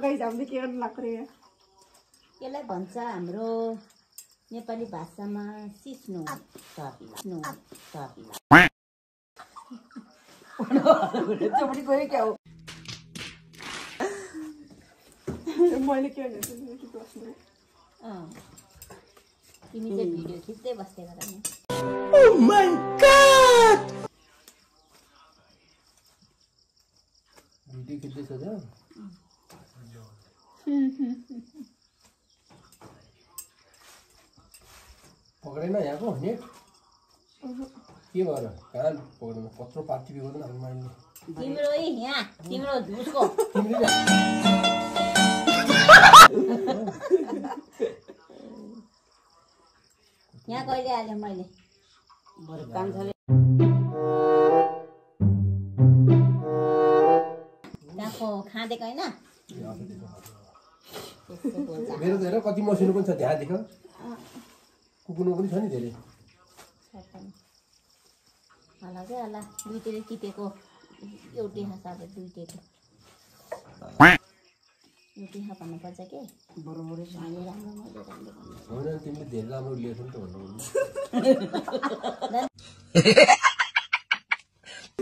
Guys हामीले के गर्न लाग्छ रे यसलाई भन्छ हाम्रो नेपाली भाषामा सिस्नो त्यो पनि गयो क्या हो मैले के भनेको थिएँ प्रश्न तिमी चाहिँ भिडियो खिच्दै बस्दै गर नि Oh my god भिडियो खिच्दैछ त पक्रेन यहाँको नेट के भएर कहाँ पक्रेन कत्रो पार्टी बिगाउँदैन आफ्नो माइन्डले तिम्रो यहाँ तिम्रो झुसको यहाँ कहिले हाल्यो मैले बरु कान्छाले त्यहाँको खाँदेको होइन मेरो त हेर कति मसिनो पनि छ त्यहाँ देख कुकुरमा पनि छ नि धेरै होला क्या होला दुईटैले टिपेको एउटै खाँदा दुईटैको एउटै खा भन्नुपर्छ के बरोबरै छ मैले राम्रो मैले राम्रो होइन तिमीले धेरै राम्रो लिएको नि त भन्नु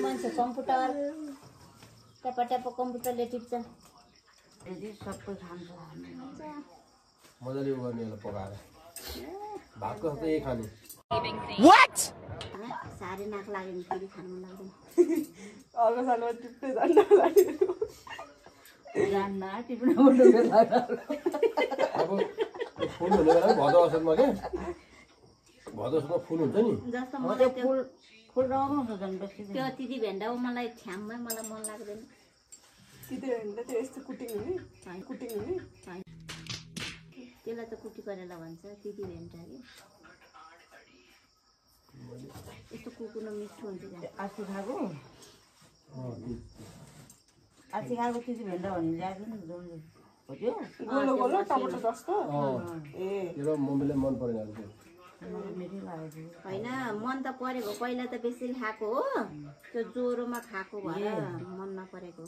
मान्छे कम्प्युटर ट्याप ट्याप कम्प्युटरले टिप्छ सबै खान्छ मजाले उ गर्ने होला पकाएर भातको त यही खाने साह्रै नाक लाग्यो भने फेरि खानु मन लाग्दैन अर्को सालमा टिप्दै जान्न लाग्यो जान्न टिप्न अब फुल हुने बेला भदौ असोजमा के भदौ असोजमा फुल हुन्छ नि जस्तो मलाई त्यो फुल रमाउँछ झन् बेसी त्यो तिथि भेन्डा मलाई ठ्याममै मलाई मन लाग्दैन तिते भन्दा त्यो यस्तो कुटिङ हुने त्यसलाई त कुटी करेला भन्छ तिथि भेन्डा कि यस्तो कुकुर मिठो हुन्छ आसी खाएको त्यति भेन्दा भन्ने ल्याएको नि जुन हो त्यो गोलो गोलो टमाटर जस्तो ए त्यो मम्मीलाई मन परेन अब त्यो मिठै लागेको होइन मन त परेको पहिला त बेसी खाएको हो त्यो ज्वरोमा खाएको भएर मन नपरेको हो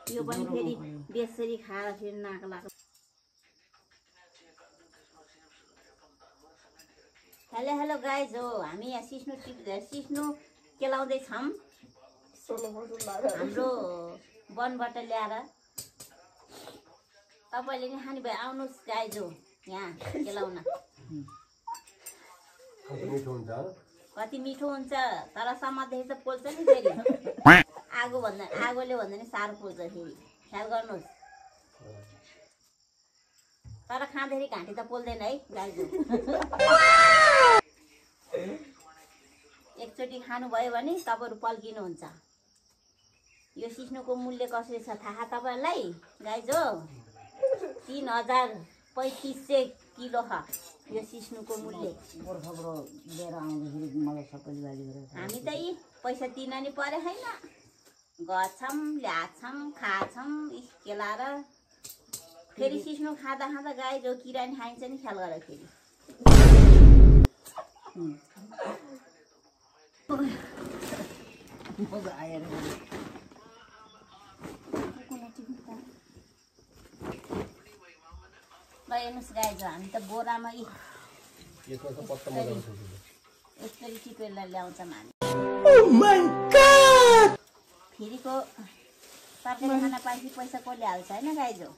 कि यो पनि फेरि बेसरी खाएर फेरि नाक लाग्छ हेलो हेलो गाइज हो हामी यहाँ सिस्नो केलाउँदैछौँ हाम्रो वनबाट ल्याएर तपाईँले नि खाने भए आउनुहोस् गाइज हो यहाँ केलाउन कति मिठो हुन्छ तर समात्दाखेरि त पोल्छ नि फेरि आगोले भन्दा नि साह्रो पोल्छ फेरि ख्याल गर्नुहोस् तर खाँदाखेरि घाँटी त पोल्दैन है गाईको एकचोटि खानुभयो भने तपाईँहरू पल्किनुहुन्छ यो सिस्नोको मूल्य कसरी छ थाहा तपाईँहरूलाई गाईजो 3,3500 किलो छ यो सिस्नुको मूल्य गोर्खाबाट लिएर आउँदाखेरि मलाई सबैले गाली गरेर हामी त यी पैसा दिन नि परे छैन गर्छौँ ल्याछौँ खाछौँ केलाएर फेरि सिस्नु खाँदा खाँदा गाई जो किरा नि खाइन्छ नि ख्याल गर फेरि मजा आएर ल हेर्नुहोस् गाई जो हामी त बोरामा यसरी टिपेर ल्याउँछौँ हामी फेरिको तरकारी खाना पाएपछि पैसा कसले हाल्छ होइन गाई जो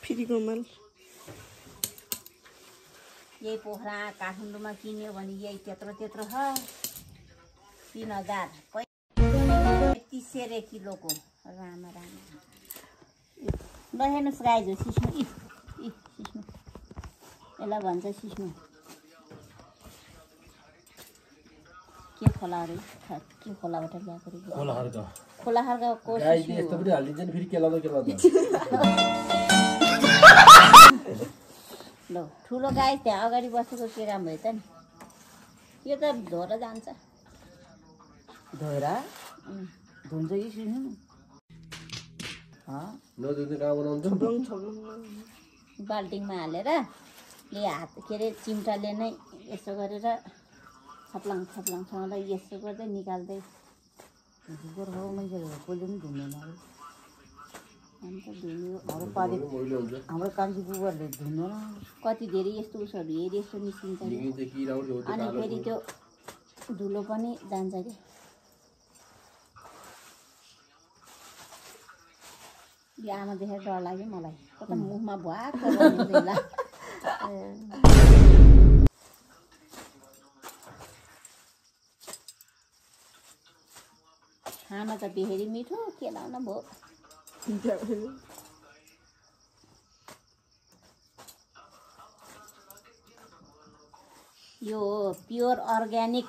फेरिको माल यही पोखरा काठमाडौँमा किन्यो भने यही त्यत्रो छ 3,3500 किलोको रामा रामा ल हेर्नुहोस् गाई जो सिस्नु सिस्नु यसलाई भन्छ सिस्नु के खोला अरे के खोलाबाट ल्याएको खोला खालको ल ठुलो गाई त्यहाँ अगाडि बसेको के राम्रो भएछ नि यो त धोएर जान्छ धोएर धुन्छ कि सिस्नु बाल्टिङमा हालेर यो हात के अरे चिम्टाले नै यसो गरेर छप्लाङसँगलाई यसो गर्दै निकाल्दै गोर्खाको मान्छेहरू कसले पनि धुँदैन अन्त धुनु मैलो हुन्छ हाम्रो कान्छी बुबाहरूले धुनु न कति धेरै यस्तो उसहरू हेरी यस्तो निस्किन्छ नि। निक्लिन्छ किराहरू हो त्यो अनि कालो फेरि त्यो धुलो पनि जान्छ क्या। यो आमा देखेर डर लाग्यो मलाई, कता मुखमा भुवाक गर्नु खाना त बेहेरी मिठो के लाउन भयो। यो प्योर अर्ग्यानिक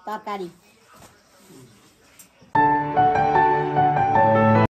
तरकारी